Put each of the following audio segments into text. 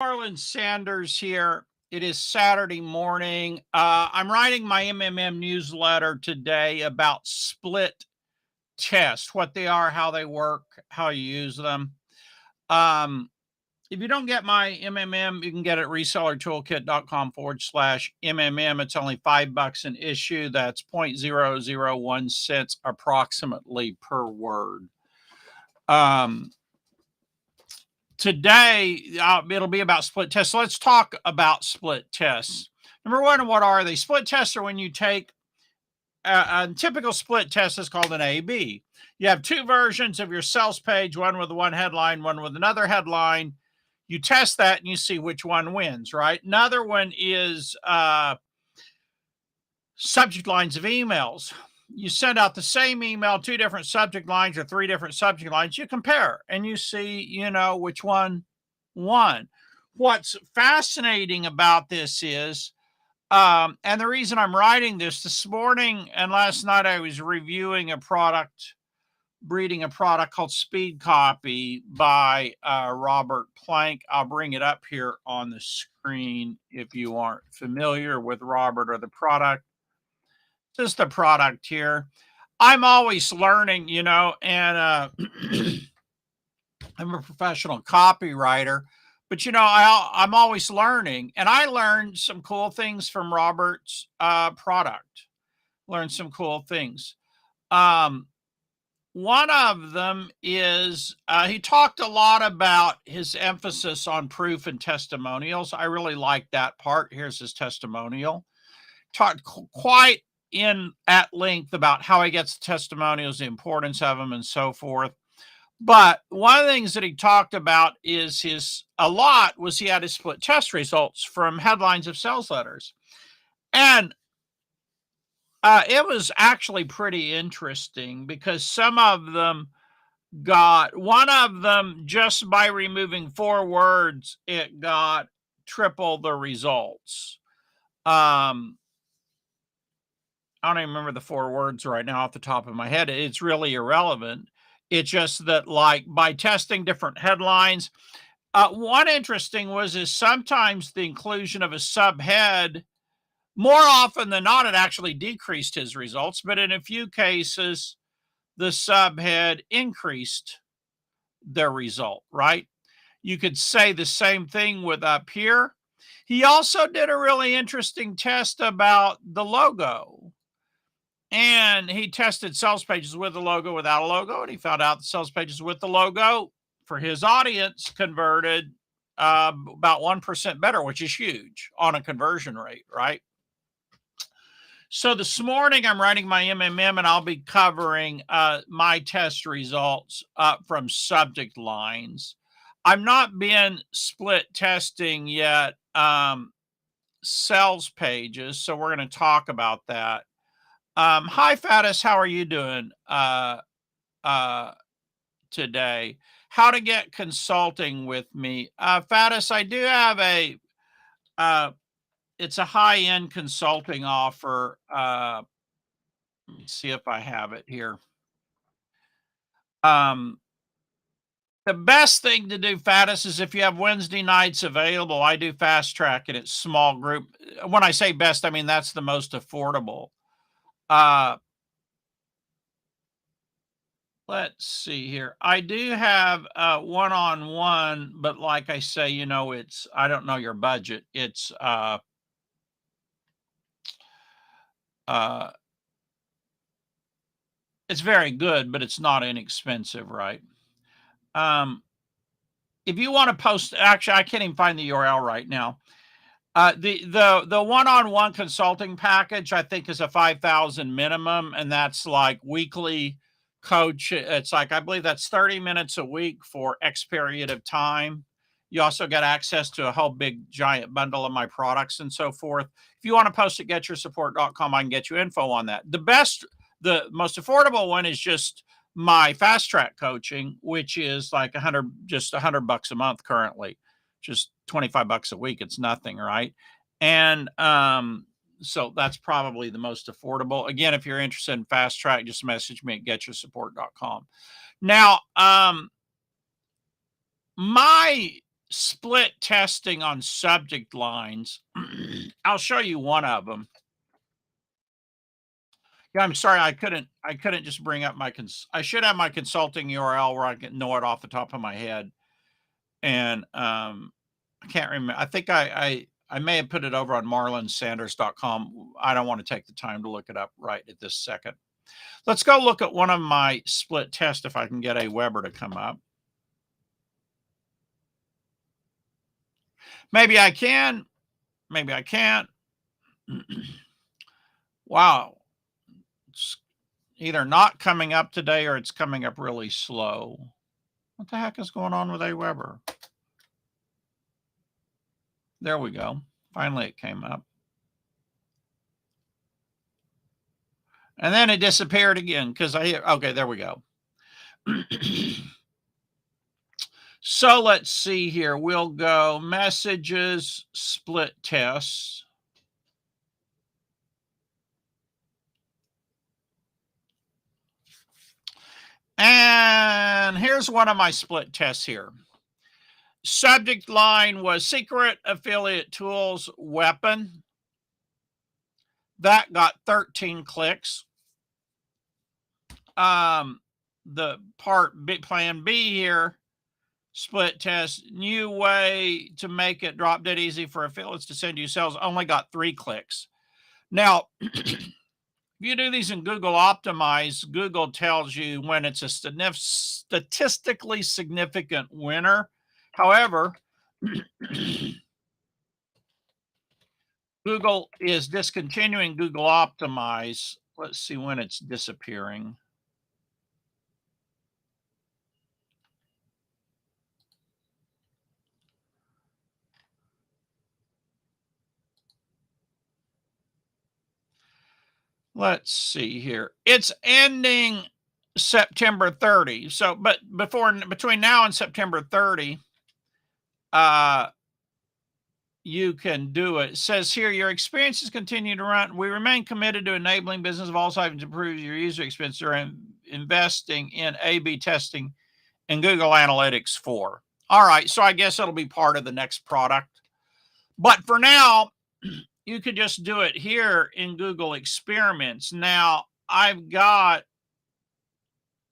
Marlon Sanders here. It is Saturday morning. I'm writing my newsletter today about split tests, what they are, how they work, how you use them. Um, if you don't get my MMM, you can get it at resellertoolkit.com/MMM. It's only $5 an issue. That's 0.001 cents approximately per word. Today, it'll be about split tests. So let's talk about split tests. Number one, what are they? Split tests are when you take a typical split test is called an A/B. You have two versions of your sales page, one with one headline, one with another headline. You test that and you see which one wins, right? Another one is subject lines of emails. You send out the same email, two different subject lines or three different subject lines. You compare and you see, which one won. What's fascinating about this is, and the reason I'm writing this morning and last night, I was reading a product called Speed Copy by Robert Plank. I'll bring it up here on the screen if you aren't familiar with Robert or the product. This is the product here. I'm always learning, and I'm a professional copywriter, but I'm always learning, and I learned some cool things from Robert's product. Learned some cool things. One of them is he talked a lot about his emphasis on proof and testimonials. I really like that part. Here's his testimonial. Talked quite at length about how he gets testimonials, the importance of them, and so forth. But one of the things that he talked about is he had his split test results from headlines of sales letters. And it was actually pretty interesting because some of them one of them, just by removing 4 words, it got triple the results. I don't even remember the 4 words right now off the top of my head. It's really irrelevant. It's just that, like, by testing different headlines, one interesting is sometimes the inclusion of a subhead, more often than not, it actually decreased his results, but in a few cases, the subhead increased their result, right? You could say the same thing with up here. He also did a really interesting test about the logo. And he tested sales pages with a logo, without a logo, and he found out the sales pages with the logo for his audience converted about 1% better, which is huge on a conversion rate, right? So this morning I'm writing my MMM, and I'll be covering my test results from subject lines. I've not been split testing yet sales pages, so we're going to talk about that. Hi, Fatis. How are you doing today? How to get consulting with me. Fatis, I do have it's a high-end consulting offer. Let me see if I have it here. The best thing to do, Fatis, is if you have Wednesday nights available, I do fast track and it's small group. When I say best, I mean that's the most affordable. Let's see here. I do have one-on-one, but like I say, I don't know your budget. It's it's very good, but it's not inexpensive, right? If you want to post, actually, I can't even find the URL right now. The one-on-one consulting package, I think, is a 5,000 minimum, and that's like weekly coach. It's like, I believe that's 30 minutes a week for X period of time. You also get access to a whole big giant bundle of my products and so forth. If you want to post at getyoursupport.com, I can get you info on that. The most affordable one is just my fast track coaching, which is like $100 a month currently, just $25 a week. It's nothing, right? And so that's probably the most affordable. Again, if you're interested in fast track, just message me at getyoursupport.com. Now, my split testing on subject lines. I'll show you one of them. Yeah, I'm sorry, I couldn't just bring up my I should have my consulting URL where I can know it off the top of my head. And I can't remember. I think I may have put it over on marlonsanders.com. I don't want to take the time to look it up right at this second. Let's go look at one of my split tests if I can get a Weber to come up. Maybe I can, maybe I can't. Wow. It's either not coming up today or it's coming up really slow. What the heck is going on with Aweber? There we go. Finally, it came up. And then it disappeared again because okay, there we go. So let's see here. We'll go messages, split tests. And here's one of my split tests here. Subject line was secret affiliate tools weapon. That got 13 clicks. The plan B here, split test, new way to make it drop dead easy for affiliates to send you sales, only got 3 clicks. Now, if you do these in Google Optimize, Google tells you when it's a statistically significant winner. However, Google is discontinuing Google Optimize. Let's see when it's disappearing. Let's see here. It's ending September 30. So, but between now and September 30, you can do it. It says here, your experiences continue to run. We remain committed to enabling business of all sizes to improve your user experience through investing in A/B testing and Google Analytics 4. All right, so I guess it'll be part of the next product. But for now, you could just do it here in Google Experiments. Now, I've got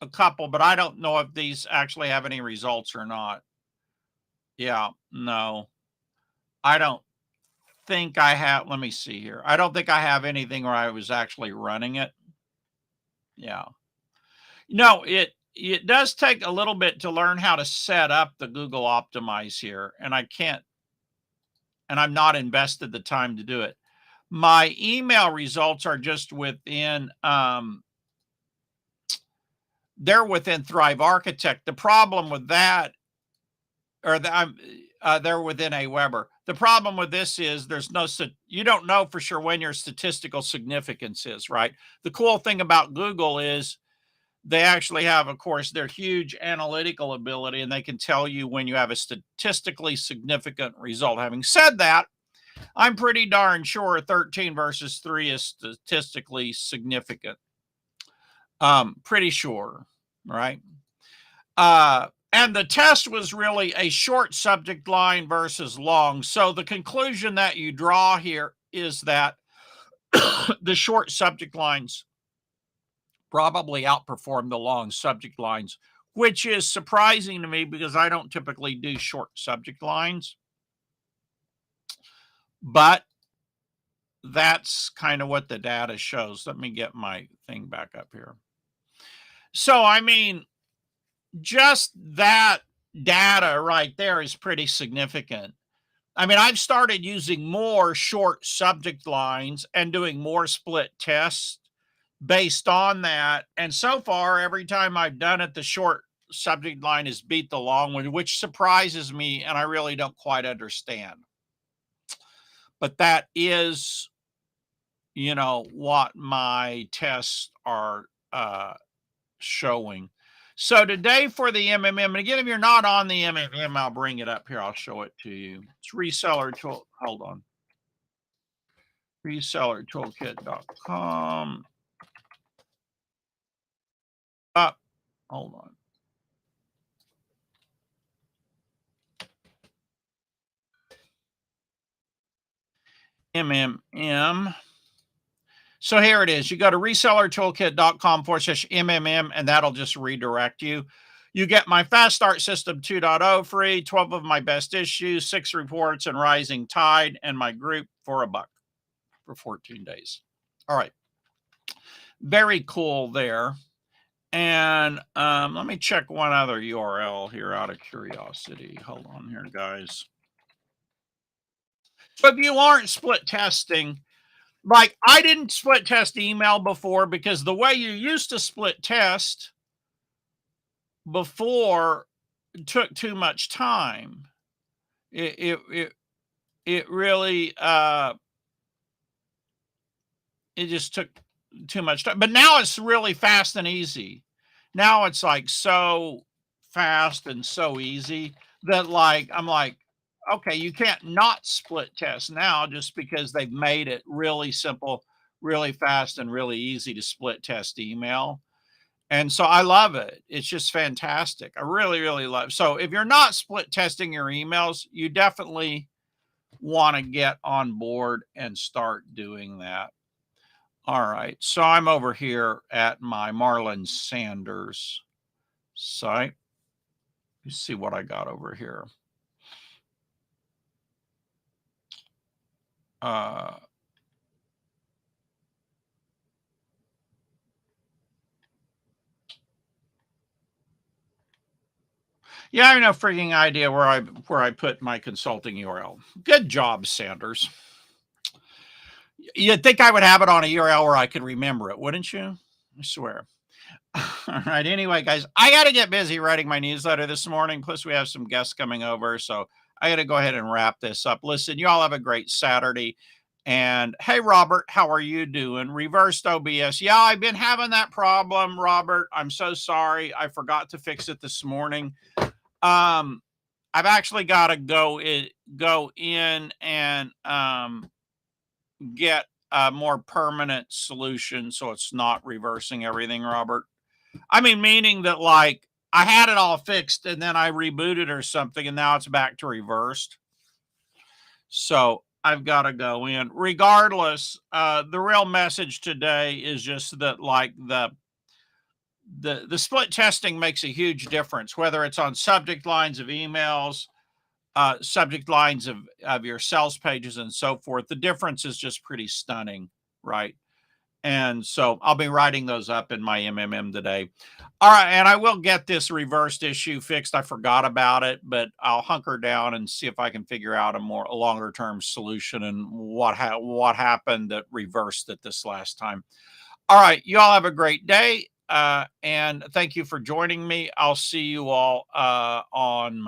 a couple, but I don't know if these actually have any results or not. Yeah, no. I don't think I have. Let me see here. I don't think I have anything where I was actually running it. Yeah. No, it does take a little bit to learn how to set up the Google Optimize here, and I'm not invested the time to do it. My email results are just within they're within Thrive Architect. The problem with that, or they're within Aweber. The problem with this is you don't know for sure when your statistical significance is, right? The cool thing about Google is they actually have, of course, their huge analytical ability, and they can tell you when you have a statistically significant result. Having said that, I'm pretty darn sure 13 versus 3 is statistically significant. Pretty sure, right? And the test was really a short subject line versus long. So the conclusion that you draw here is that the short subject lines probably outperform the long subject lines, which is surprising to me because I don't typically do short subject lines. But that's kind of what the data shows. Let me get my thing back up here. So, I mean, just that data right there is pretty significant. I mean, I've started using more short subject lines and doing more split tests based on that. And so far, every time I've done it, the short subject line has beat the long one, which surprises me. And I really don't quite understand. But that is, what my tests are showing. So today for the MMM, and again, if you're not on the MMM, I'll bring it up here. I'll show it to you. It's reseller tool. Hold on. Resellertoolkit.com. Hold on. MMM. So here it is. You go to resellertoolkit.com/MMM, and that'll just redirect you. You get my Fast Start System 2.0 free, 12 of my best issues, 6 reports, and Rising Tide, and my group for $1 for 14 days. All right. Very cool there. And let me check one other URL here out of curiosity. Hold on here, guys. So if you aren't split testing, like I didn't split test email before because the way you used to split test before took too much time. It really it just took too much time. But now it's really fast and easy. Now it's like so fast and so easy that like I'm like, okay, you can't not split test now just because they've made it really simple, really fast, and really easy to split test email. And so I love it. It's just fantastic. I really, really love. So if you're not split testing your emails, you definitely want to get on board and start doing that. All right. So I'm over here at my Marlon Sanders site. Let's see what I got over here. Yeah, I have no freaking idea where I put my consulting URL. Good job, Sanders. You'd think I would have it on a URL where I could remember it, wouldn't you? I swear. All right. Anyway, guys, I got to get busy writing my newsletter this morning. Plus, we have some guests coming over. So I got to go ahead and wrap this up. Listen, you all have a great Saturday. And hey, Robert, how are you doing? Reversed OBS. Yeah, I've been having that problem, Robert. I'm so sorry. I forgot to fix it this morning. I've actually got to go in and get a more permanent solution so it's not reversing everything, Robert. I mean, meaning that like I had it all fixed and then I rebooted or something and now it's back to reversed. So I've got to go in. Regardless, the real message today is just that like the split testing makes a huge difference, whether it's on subject lines of emails, subject lines of your sales pages and so forth. The difference is just pretty stunning, right? And so I'll be writing those up in my MMM today. All right, and I will get this reversed issue fixed. I forgot about it, but I'll hunker down and see if I can figure out a longer term solution and what happened that reversed it this last time. All right, you all have a great day, and thank you for joining me. I'll see you all on